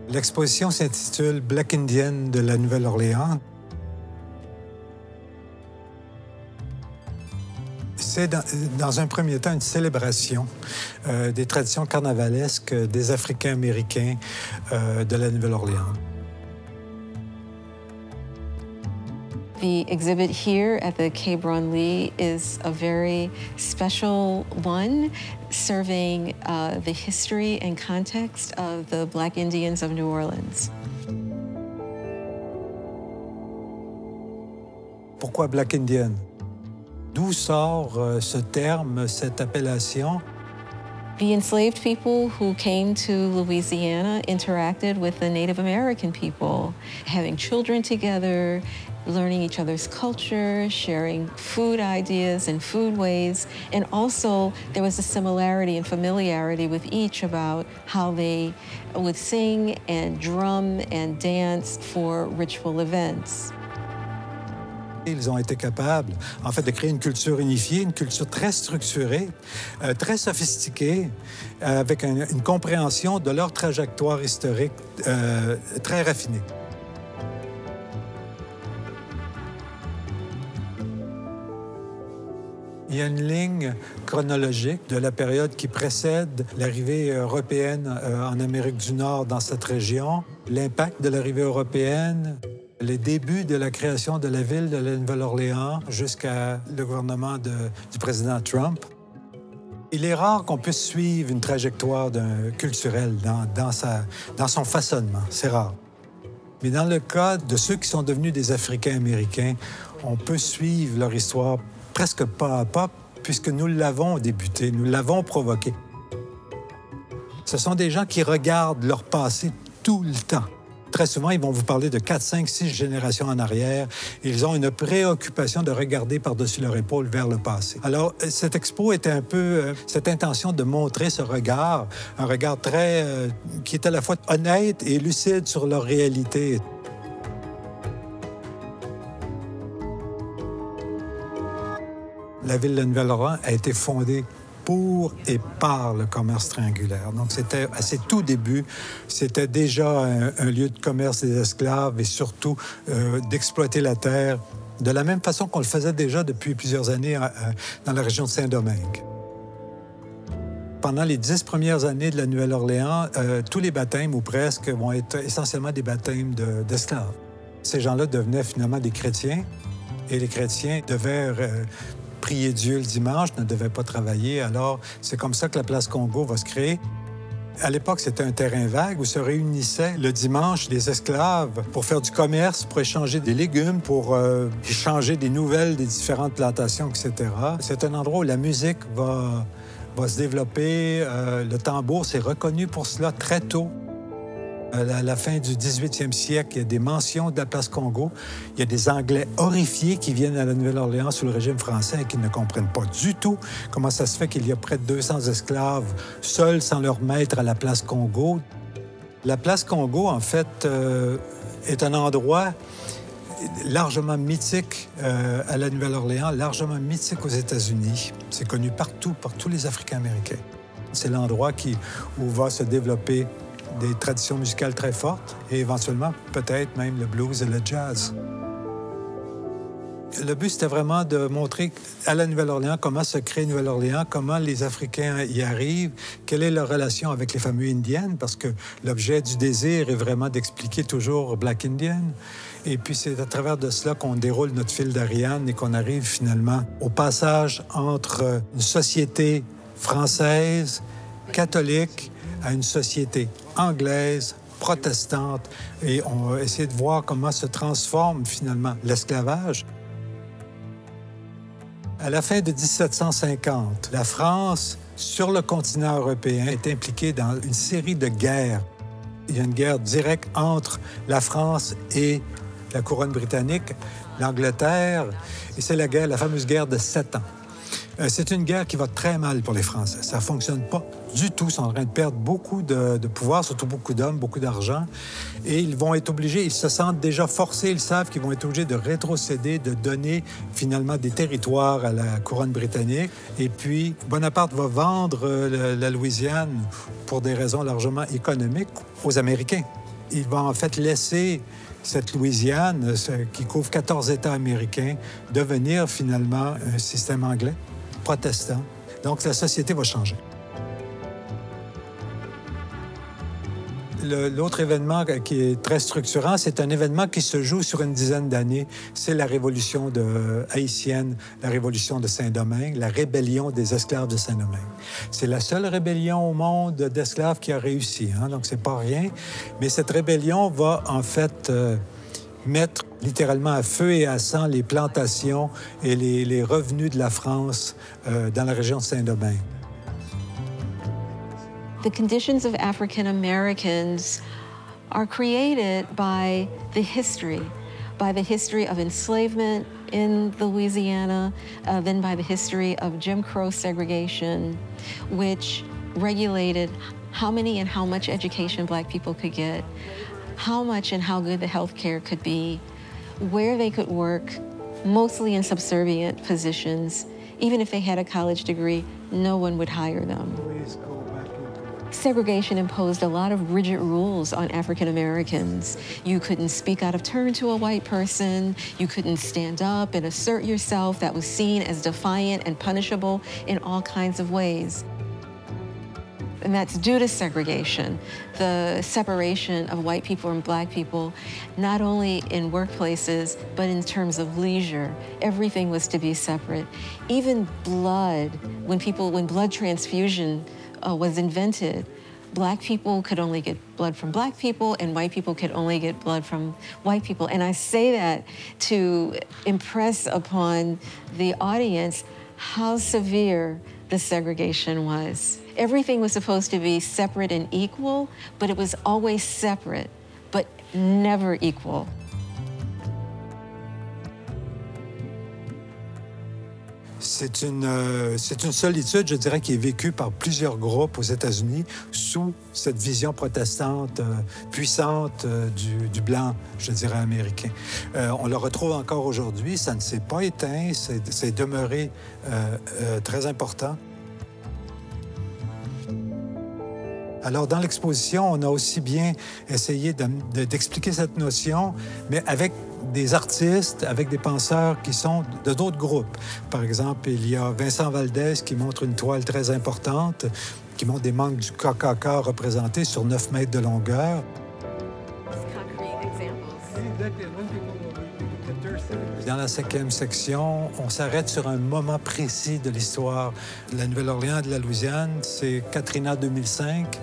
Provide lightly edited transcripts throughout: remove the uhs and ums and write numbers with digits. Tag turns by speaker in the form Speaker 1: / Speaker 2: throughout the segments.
Speaker 1: L'exposition s'intitule Black Indian de la Nouvelle-Orléans. C'est dans un premier temps une célébration des traditions carnavalesques des Africains-Américains de la Nouvelle-Orléans.
Speaker 2: The exhibit here at the Quai Branly is a very special one, serving the history and context of the Black Indians of New Orleans.
Speaker 1: Pourquoi Black Indian? D'où sort ce terme, cette appellation?
Speaker 2: The enslaved people who came to Louisiana interacted with the Native American people, having children together, learning each other's culture, sharing food ideas and food ways, and also there was a similarity and familiarity with each about how they would sing and drum and dance for ritual events.
Speaker 1: Ils ont été capables, en fait, de créer une culture unifiée, une culture très structurée, très sophistiquée, avec une compréhension de leur trajectoire historique très raffinée. Il y a une ligne chronologique de la période qui précède l'arrivée européenne en Amérique du Nord dans cette région, l'impact de l'arrivée européenne, les débuts de la création de la ville de la Nouvelle-Orléans jusqu'à le gouvernement du président Trump. Il est rare qu'on puisse suivre une trajectoire culturelle dans son façonnement. C'est rare. Mais dans le cas de ceux qui sont devenus des Africains-Américains, on peut suivre leur histoire presque pas à pas, puisque nous l'avons débuté, nous l'avons provoqué. Ce sont des gens qui regardent leur passé tout le temps. Très souvent, ils vont vous parler de 4, 5, 6 générations en arrière. Ils ont une préoccupation de regarder par-dessus leur épaule vers le passé. Alors, cette expo était un peu cette intention de montrer ce regard, un regard qui est à la fois honnête et lucide sur leur réalité. La ville de Nouvelle-Orléans a été fondée pour et par le commerce triangulaire. Donc, c'était à ses tout débuts, c'était déjà un lieu de commerce des esclaves et surtout d'exploiter la terre de la même façon qu'on le faisait déjà depuis plusieurs années dans la région de Saint-Domingue. Pendant les 10 premières années de la Nouvelle-Orléans, tous les baptêmes, ou presque, vont être essentiellement des baptêmes d'esclaves. Ces gens-là devenaient finalement des chrétiens et les chrétiens devaient prier Dieu le dimanche, ne devait pas travailler. Alors, c'est comme ça que la place Congo va se créer. À l'époque, c'était un terrain vague où se réunissaient le dimanche des esclaves pour faire du commerce, pour échanger des légumes, pour échanger des nouvelles des différentes plantations, etc. C'est un endroit où la musique va se développer. Le tambour, c'est reconnu pour cela très tôt. À la fin du 18e siècle, il y a des mentions de la place Congo. Il y a des Anglais horrifiés qui viennent à la Nouvelle-Orléans sous le régime français et qui ne comprennent pas du tout comment ça se fait qu'il y a près de 200 esclaves seuls sans leur maître à la place Congo. La place Congo, en fait, est un endroit largement mythique à la Nouvelle-Orléans, largement mythique aux États-Unis. C'est connu partout, par tous les Africains-Américains. C'est l'endroit où va se développer des traditions musicales très fortes et éventuellement, peut-être même le blues et le jazz. Le but, c'était vraiment de montrer à la Nouvelle-Orléans comment se crée Nouvelle-Orléans, comment les Africains y arrivent, quelle est leur relation avec les familles indiennes, parce que l'objet du désir est vraiment d'expliquer toujours Black Indian. Et puis, c'est à travers de cela qu'on déroule notre fil d'Ariane et qu'on arrive finalement au passage entre une société française, catholique, à une société anglaise, protestante, et on va essayer de voir comment se transforme finalement l'esclavage. À la fin de 1750, la France, sur le continent européen, est impliquée dans une série de guerres. Il y a une guerre directe entre la France et la couronne britannique, l'Angleterre, et c'est la fameuse guerre de 7 ans. C'est une guerre qui va très mal pour les Français. Ça ne fonctionne pas du tout. Ils sont en train de perdre beaucoup de pouvoir, surtout beaucoup d'hommes, beaucoup d'argent. Et ils vont être obligés, ils se sentent déjà forcés, ils savent qu'ils vont être obligés de rétrocéder, de donner finalement des territoires à la couronne britannique. Et puis, Bonaparte va vendre la Louisiane pour des raisons largement économiques aux Américains. il va en fait laisser cette Louisiane, qui couvre 14 États américains, devenir finalement un système anglais, protestant. Donc la société va changer. L'autre événement qui est très structurant, c'est un événement qui se joue sur une dizaine d'années. C'est la révolution haïtienne, la révolution de Saint-Domingue, la rébellion des esclaves de Saint-Domingue. C'est la seule rébellion au monde d'esclaves qui a réussi, hein? Donc c'est pas rien. Mais cette rébellion va en fait mettre littéralement à feu et à sang les plantations et les revenus de la France dans la région de Saint-Domingue.
Speaker 2: The conditions of African Americans are created by the history of enslavement in Louisiana, then by the history of Jim Crow segregation, which regulated how many and how much education Black people could get, how much and how good the health care could be, where they could work, mostly in subservient positions. Even if they had a college degree, no one would hire them. Segregation imposed a lot of rigid rules on African Americans. You couldn't speak out of turn to a white person. You couldn't stand up and assert yourself. That was seen as defiant and punishable in all kinds of ways. And that's due to segregation, the separation of white people and Black people, not only in workplaces, but in terms of leisure. Everything was to be separate. Even blood, when blood transfusion was invented, Black people could only get blood from Black people and white people could only get blood from white people. And I say that to impress upon the audience how severe the segregation was. Everything was supposed to be separate and equal, but it was always separate, but never equal.
Speaker 1: C'est une solitude, je dirais, qui est vécue par plusieurs groupes aux États-Unis sous cette vision protestante puissante du blanc, je dirais, américain. On le retrouve encore aujourd'hui, ça ne s'est pas éteint, c'est demeuré très important. Alors, dans l'exposition, on a aussi bien essayé d'expliquer cette notion, mais avec des artistes, avec des penseurs qui sont de d'autres groupes. Par exemple, il y a Vincent Valdez qui montre une toile très importante, qui montre des membres du KKK représentés sur 9 mètres de longueur. Dans la 5e section, on s'arrête sur un moment précis de l'histoire de la Nouvelle-Orléans et de la Louisiane. C'est Katrina 2005,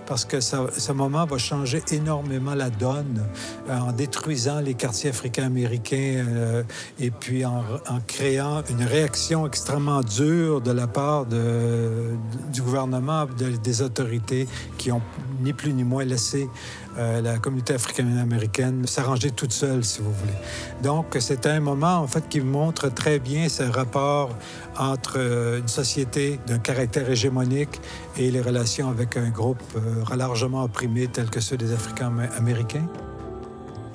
Speaker 1: parce que ce moment va changer énormément la donne en détruisant les quartiers africains-américains et puis en créant une réaction extrêmement dure de la part du gouvernement, des autorités qui ont ni plus ni moins laissé la communauté africaine-américaine s'arranger toute seule, si vous voulez. Donc, c'est un moment, en fait, qui montre très bien ce rapport entre une société d'un caractère hégémonique et les relations avec un groupe largement opprimé tel que ceux des Africains-américains.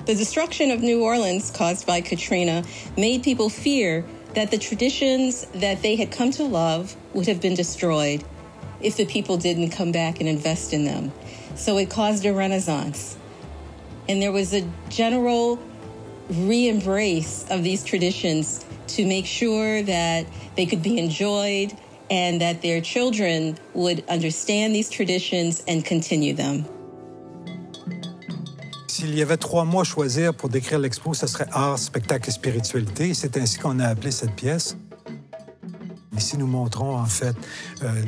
Speaker 3: The destruction of New Orleans caused by Katrina made people fear that the traditions that they had come to love would have been destroyed if the people didn't come back and invest in them. So it caused a renaissance. And there was a general re-embrace of these traditions to make sure that they could be enjoyed and that their children would understand these traditions and continue them.
Speaker 1: S'il y avait 3 mots à choisir pour décrire l'expo, ce serait art, spectacle et spiritualité. C'est ainsi qu'on a appelé cette pièce. Ici, nous montrons en fait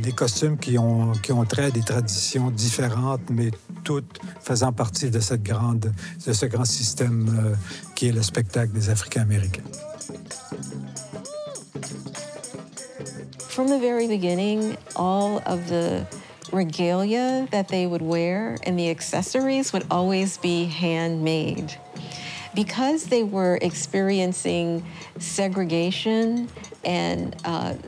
Speaker 1: des costumes qui ont trait à des traditions différentes, mais toutes faisant partie de ce grand système qui est le spectacle des Africains-Américains.
Speaker 2: From the very beginning, all of the regalia that they would wear and the accessories would always be handmade. Because they were experiencing segregation and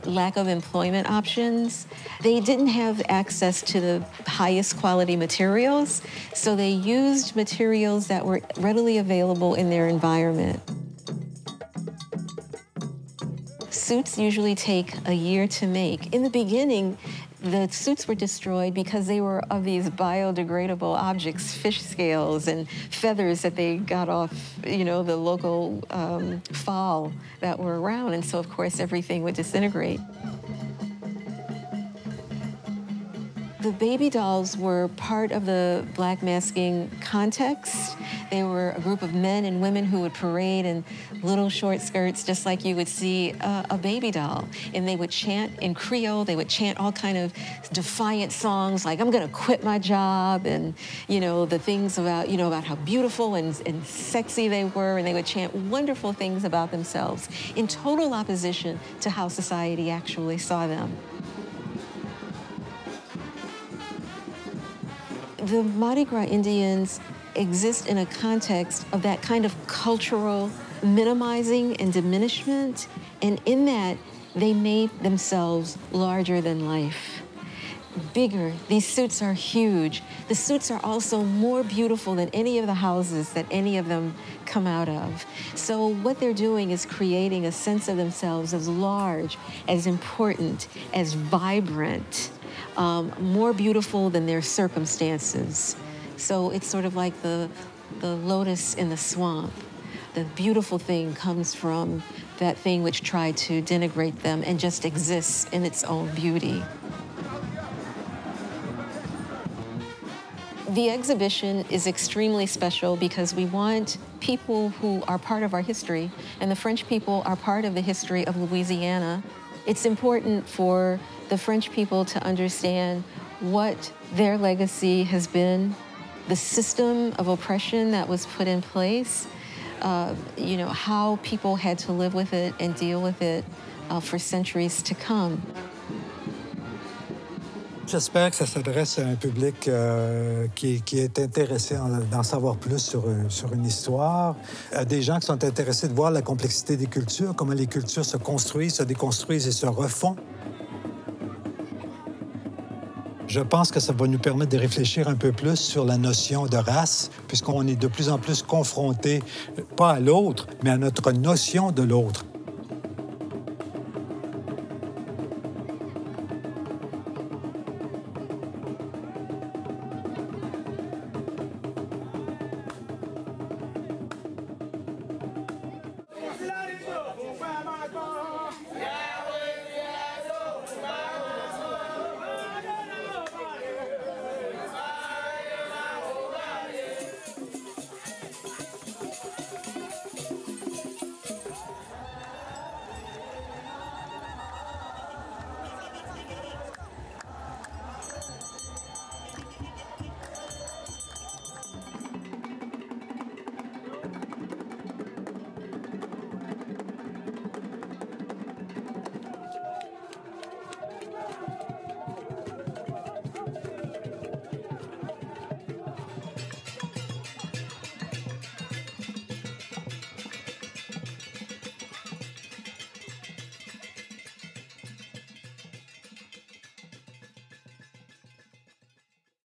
Speaker 2: lack of employment options, they didn't have access to the highest quality materials, so they used materials that were readily available in their environment. Suits usually take a year to make. In the beginning, The suits were destroyed because they were of these biodegradable objects, fish scales and feathers that they got off, you know, the local fowl that were around. And so, of course, everything would disintegrate. The baby dolls were part of the Black masking context. They were a group of men and women who would parade in little short skirts, just like you would see a baby doll. And they would chant in Creole. They would chant all kind of defiant songs like, I'm gonna quit my job, and, you know, the things about, you know, about how beautiful and sexy they were. And they would chant wonderful things about themselves in total opposition to how society actually saw them. The Mardi Gras Indians exist in a context of that kind of cultural minimizing and diminishment, and in that, they made themselves larger than life. Bigger. These suits are huge. The suits are also more beautiful than any of the houses that any of them come out of. So what they're doing is creating a sense of themselves as large, as important, as vibrant, more beautiful than their circumstances. So it's sort of like the lotus in the swamp. The beautiful thing comes from that thing which tried to denigrate them and just exists in its own beauty. The exhibition is extremely special because we want people who are part of our history, and the French people are part of the history of Louisiana. It's important for the French people to understand what their legacy has been, the system of oppression that was put in place, you know, how people had to live with it and deal with it for centuries to come.
Speaker 1: J'espère que ça s'adresse à un public qui est intéressé d'en savoir plus sur une histoire, à des gens qui sont intéressés de voir la complexité des cultures, comment les cultures se construisent, se déconstruisent et se refont. Je pense que ça va nous permettre de réfléchir un peu plus sur la notion de race, puisqu'on est de plus en plus confronté, pas à l'autre, mais à notre notion de l'autre.